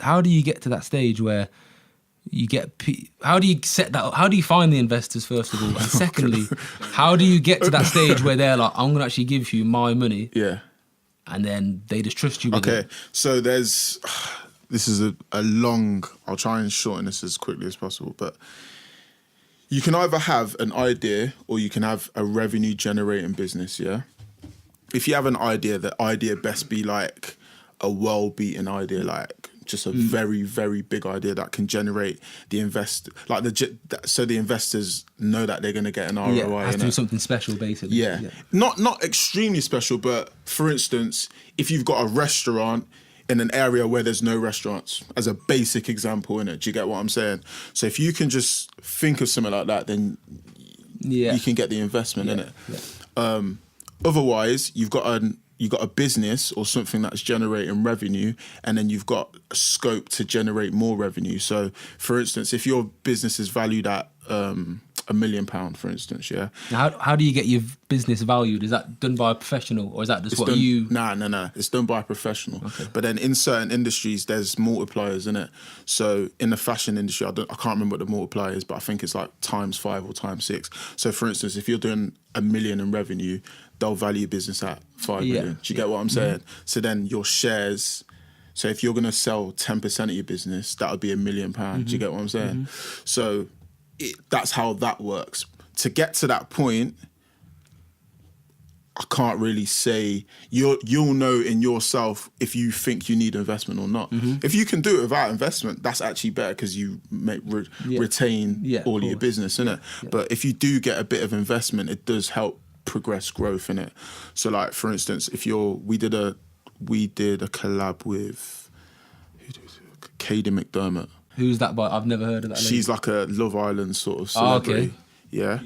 How do you get to that stage where you get? How do you set that up? How do you find the investors, first of all? And secondly, how do you get to that stage where they're like, I'm going to actually give you my money? Yeah. And then they just trust you with it. Okay, so this is a long, I'll try and shorten this as quickly as possible, but you can either have an idea or you can have a revenue generating business, yeah? If you have an idea, the idea best be like a well-beaten idea, like just a very, very big idea that can generate the so the investors know that they're going to get an ROI. Yeah, has to do something special, basically. Yeah. Not extremely special, but for instance, if you've got a restaurant in an area where there's no restaurants, as a basic example, innit? Do you get what I'm saying? So if you can just think of something like that, then you can get the investment, innit? Yeah. Otherwise, you've got a business or something that's generating revenue, and then you've got a scope to generate more revenue. So, for instance, if your business is valued at £1 million, for instance, yeah. Now, how do you get your business valued? Is that done by a professional, or is that just you? No. It's done by a professional. Okay. But then in certain industries, there's multipliers in it. So in the fashion industry, I can't remember what the multiplier is, but I think it's like ×5 or ×6. So for instance, if you're doing £1 million in revenue, they'll value your business at 5 million. Do you get what I'm saying? Mm-hmm. So then your shares. So if you're going to sell 10% of your business, that would be £1 million. Mm-hmm. Do you get what I'm saying? Mm-hmm. So that's how that works. To get to that point, I can't really say. You'll know in yourself if you think you need investment or not. Mm-hmm. If you can do it without investment, that's actually better because you retain all of your business, innit? Yeah. But if you do get a bit of investment, it does help progress growth, innit? So like, for instance, we did a collab with Katie McDermott. Who's that by? I've never heard of that lady. She's like a Love Island sort of celebrity. Okay. Yeah.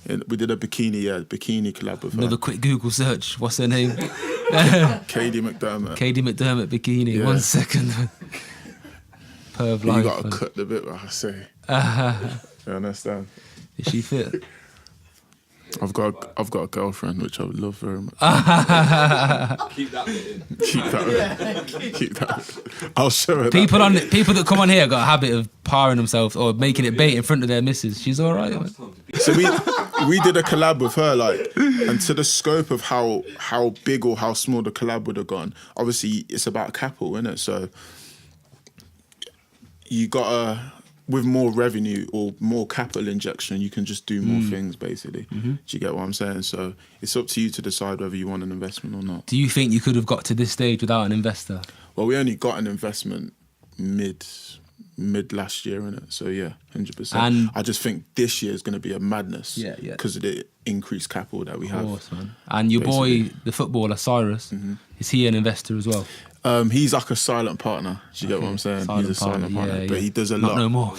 And we did a bikini collab with her. Another quick Google search. What's her name? Katie McDermott. Katie McDermott bikini. Yeah. 1 second. Perv life. You got to cut the bit where I say. You understand? Is she fit? I've got a girlfriend, which I would love very much. Keep that bit in. Keep that. I'll show her. People that come on here got a habit of powering themselves or making it bait in front of their missus. She's all right. Man. So we did a collab with her, like, and to the scope of how big or how small the collab would have gone. Obviously, it's about capital, isn't it? So you gotta. With more revenue or more capital injection, you can just do more things, basically. Mm-hmm. Do you get what I'm saying? So it's up to you to decide whether you want an investment or not. Do you think you could have got to this stage without an investor? Well, we only got an investment mid last year, innit? So yeah, 100%. And I just think this year is going to be a madness. Yeah. Because of the increased capital that we have. Of course, man. And your boy, the footballer, Cyrus, is he an investor as well? He's like a silent partner. Do you get what I'm saying? He's a silent partner, but he does a lot. Not no more.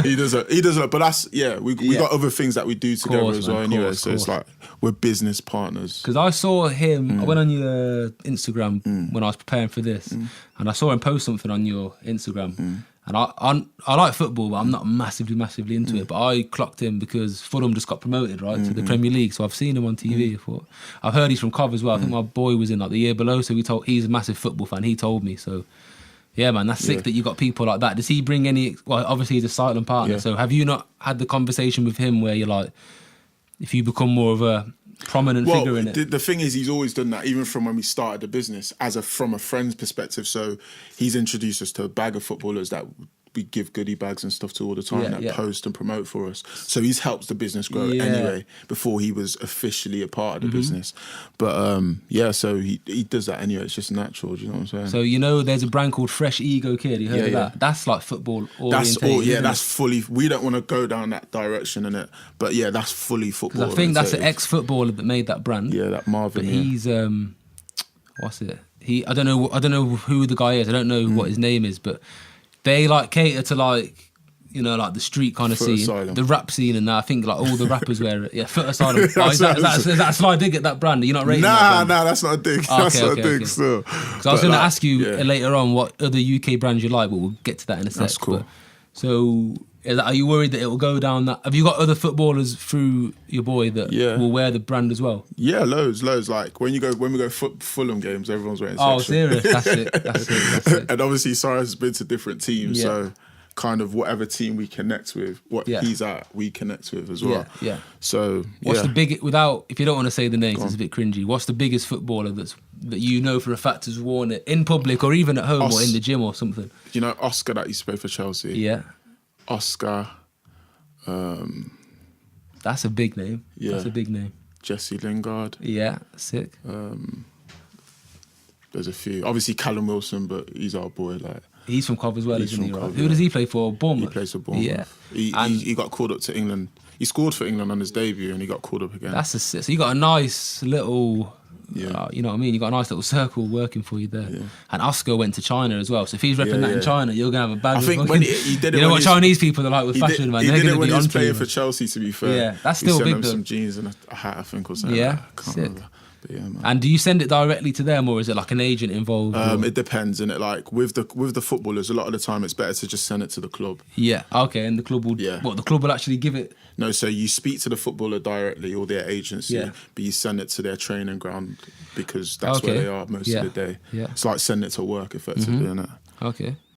He does a lot, but that's we got other things that we do together as well. Anyway, so it's like we're business partners. Because I saw him. I went on your Instagram when I was preparing for this, and I saw him post something on your Instagram. And I like football, but I'm not massively into it. But I clocked him because Fulham just got promoted, right, to the Premier League. So I've seen him on TV. I thought, I've heard he's from Cov as well. I think my boy was in like the year below, so he's a massive football fan. He told me. So yeah, man, that's sick that you got people like that. Does he bring any? Well, obviously he's a silent partner. Yeah. So have you not had the conversation with him where you're like, if you become more of a prominent figure in it? The thing is, he's always done that, even from when we started the business, from a friend's perspective. So he's introduced us to a bag of footballers that we give goodie bags and stuff to all the time that post and promote for us. So he's helped the business grow anyway before he was officially a part of the business. But so he does that anyway. It's just natural. Do you know what I'm saying? So there's a brand called Fresh Ego Kid. You heard of that? That's like football oriented. That's fully. We don't want to go down that direction in it, but that's fully football. I think that's an ex-footballer that made that brand. Yeah, that Marvin. But he's what's it? I don't know who the guy is. I don't know what his name is, but they like cater to like, like the street kind of scene, Asylum. The rap scene, and that. I think like all the rappers wear it. Yeah, Foot Asylum. Is that a sly dig at that brand? Are you not rating that brand? Nah, that's not a dig. That's not a dig still. Because I was going to ask you later on what other UK brands you like, but we'll get to that in a sec. That's cool. So Are you worried that it will go down that? Have you got other footballers through your boy that will wear the brand as well? Yeah, loads. Like when we go Fulham games, everyone's wearing Oh, section. serious? That's it. And obviously, Cyrus has been to different teams, so kind of whatever team we connect with, he's at, we connect with as well. Yeah. So what's the big, without, if you don't want to say the names, it's a bit cringy. What's the biggest footballer that you know for a fact has worn it in public or even at home or in the gym or something? You know Oscar that used to play for Chelsea? Yeah. Oscar. That's a big name. Yeah. That's a big name. Jesse Lingard. Yeah, sick. There's a few. Obviously Callum Wilson, but he's our boy. Like he's from Cov as well, isn't he? Right? Cov, Who does he play for? Bournemouth. He plays for Bournemouth. Yeah. He got called up to England. He scored for England on his debut, and he got called up again. That's so you got a nice little. Yeah. You know what I mean? You got a nice little circle working for you there. Yeah. And Oscar went to China as well. So if he's repping that in China, you're gonna have a bag. I think when he did it, you know what Chinese people are like with fashion, man. He They're did it gonna when be he was on playing you, for Chelsea. To be fair, yeah, that's still big. Some jeans and a hat, I think, or something. Yeah, I can't remember. But yeah, man. And do you send it directly to them, or is it like an agent involved? It depends, and it like with the footballers, a lot of the time it's better to just send it to the club. Yeah, okay, and the club will. Yeah. What, the club will actually give it? No, so you speak to the footballer directly or their agency, but you send it to their training ground because that's where they are most of the day. Yeah, it's like sending it to work effectively, isn't it? Okay.